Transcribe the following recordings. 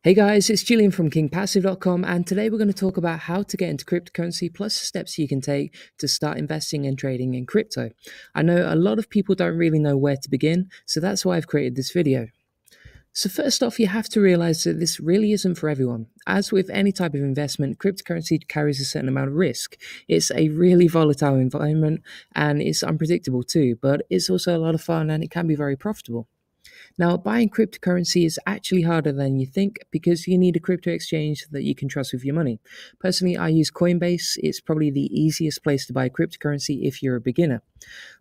Hey guys, it's Julian from kingpassive.com, and today we're going to talk about how to get into cryptocurrency plus the steps you can take to start investing and trading in crypto. I know a lot of people don't really know where to begin, so that's why I've created this video. So first off, you have to realize that this really isn't for everyone. As with any type of investment, cryptocurrency carries a certain amount of risk. It's a really volatile environment and it's unpredictable too, but it's also a lot of fun and it can be very profitable. Now, buying cryptocurrency is actually harder than you think because you need a crypto exchange that you can trust with your money. Personally, I use Coinbase. It's probably the easiest place to buy cryptocurrency if you're a beginner.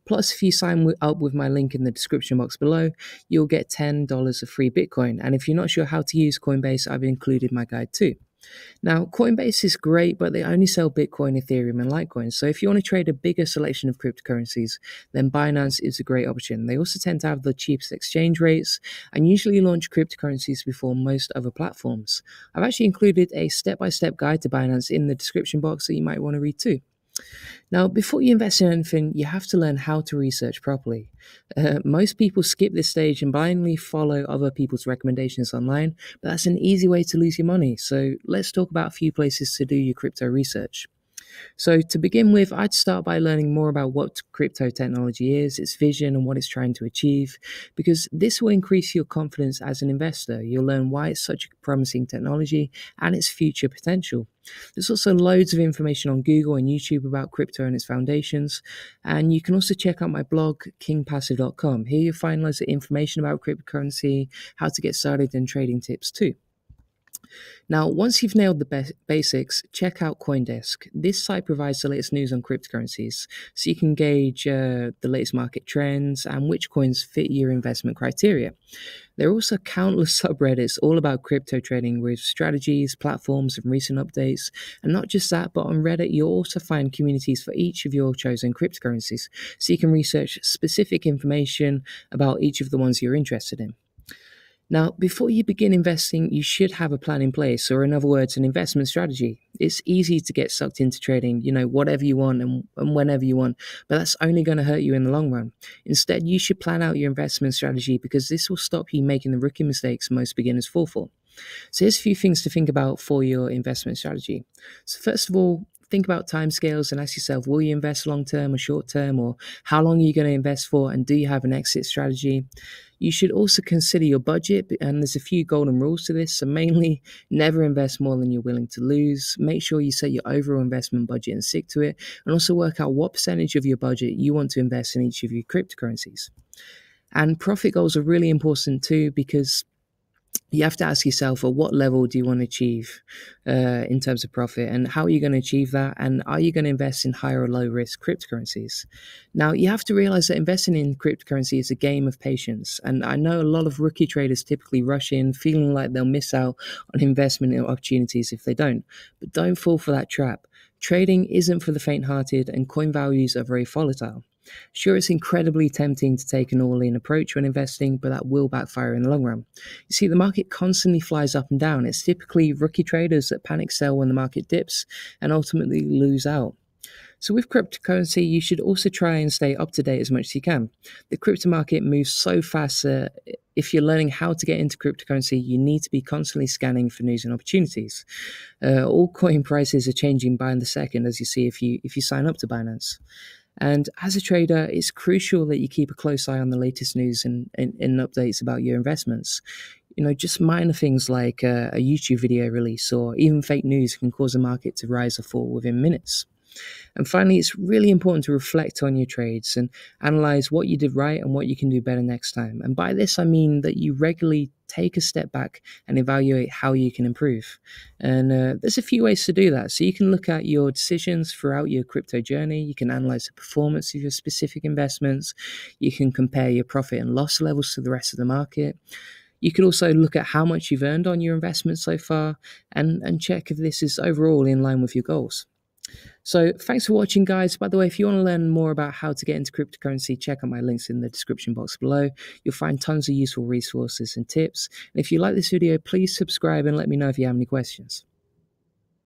Plus, if you sign up with my link in the description box below, you'll get $10 of free Bitcoin. And if you're not sure how to use Coinbase, I've included my guide too. Now, Coinbase is great, but they only sell Bitcoin, Ethereum, and Litecoin. So if you want to trade a bigger selection of cryptocurrencies, then Binance is a great option. They also tend to have the cheapest exchange rates and usually launch cryptocurrencies before most other platforms. I've actually included a step-by-step guide to Binance in the description box that you might want to read too. Now, before you invest in anything, you have to learn how to research properly. Most people skip this stage and blindly follow other people's recommendations online, but that's an easy way to lose your money. So let's talk about a few places to do your crypto research. So to begin with, I'd start by learning more about what crypto technology is, its vision, and what it's trying to achieve, because this will increase your confidence as an investor. You'll learn why it's such a promising technology and its future potential. There's also loads of information on Google and YouTube about crypto and its foundations, and you can also check out my blog, kingpassive.com. Here you'll find loads of information about cryptocurrency, how to get started, and trading tips too. Now, once you've nailed the basics, check out CoinDesk. This site provides the latest news on cryptocurrencies, so you can gauge the latest market trends and which coins fit your investment criteria. There are also countless subreddits all about crypto trading with strategies, platforms, and recent updates. And not just that, but on Reddit, you'll also find communities for each of your chosen cryptocurrencies, so you can research specific information about each of the ones you're interested in. Now, before you begin investing, you should have a plan in place, or in other words, an investment strategy. It's easy to get sucked into trading, whatever you want and whenever you want, but that's only going to hurt you in the long run. Instead, you should plan out your investment strategy because this will stop you making the rookie mistakes most beginners fall for. So here's a few things to think about for your investment strategy. So first of all, think about timescales and ask yourself, will you invest long term or short term, or how long are you going to invest for, and do you have an exit strategy? You should also consider your budget, and there's a few golden rules to this. So mainly, never invest more than you're willing to lose. Make sure you set your overall investment budget and stick to it, and also work out what percentage of your budget you want to invest in each of your cryptocurrencies. And profit goals are really important too, because you have to ask yourself, at what level do you want to achieve in terms of profit, and how are you going to achieve that, and are you going to invest in high or low risk cryptocurrencies? Now, you have to realize that investing in cryptocurrency is a game of patience, and I know a lot of rookie traders typically rush in feeling like they'll miss out on investment opportunities if they don't, but don't fall for that trap. Trading isn't for the faint-hearted, and coin values are very volatile. Sure, it's incredibly tempting to take an all-in approach when investing, but that will backfire in the long run. You see, the market constantly flies up and down. It's typically rookie traders that panic sell when the market dips and ultimately lose out. So with cryptocurrency, you should also try and stay up to date as much as you can. The crypto market moves so fast that if you're learning how to get into cryptocurrency, you need to be constantly scanning for news and opportunities. All coin prices are changing by the second, as you see if you sign up to Binance. And as a trader, it's crucial that you keep a close eye on the latest news and updates about your investments. Just minor things like a YouTube video release or even fake news can cause the market to rise or fall within minutes. And finally, it's really important to reflect on your trades and analyze what you did right and what you can do better next time. And by this, I mean that you regularly take a step back and evaluate how you can improve. And there's a few ways to do that. So you can look at your decisions throughout your crypto journey. You can analyze the performance of your specific investments. You can compare your profit and loss levels to the rest of the market. You could also look at how much you've earned on your investments so far and check if this is overall in line with your goals. So thanks for watching, guys. By the way, if you want to learn more about how to get into cryptocurrency, check out my links in the description box below. You'll find tons of useful resources and tips. And if you like this video, please subscribe and let me know if you have any questions.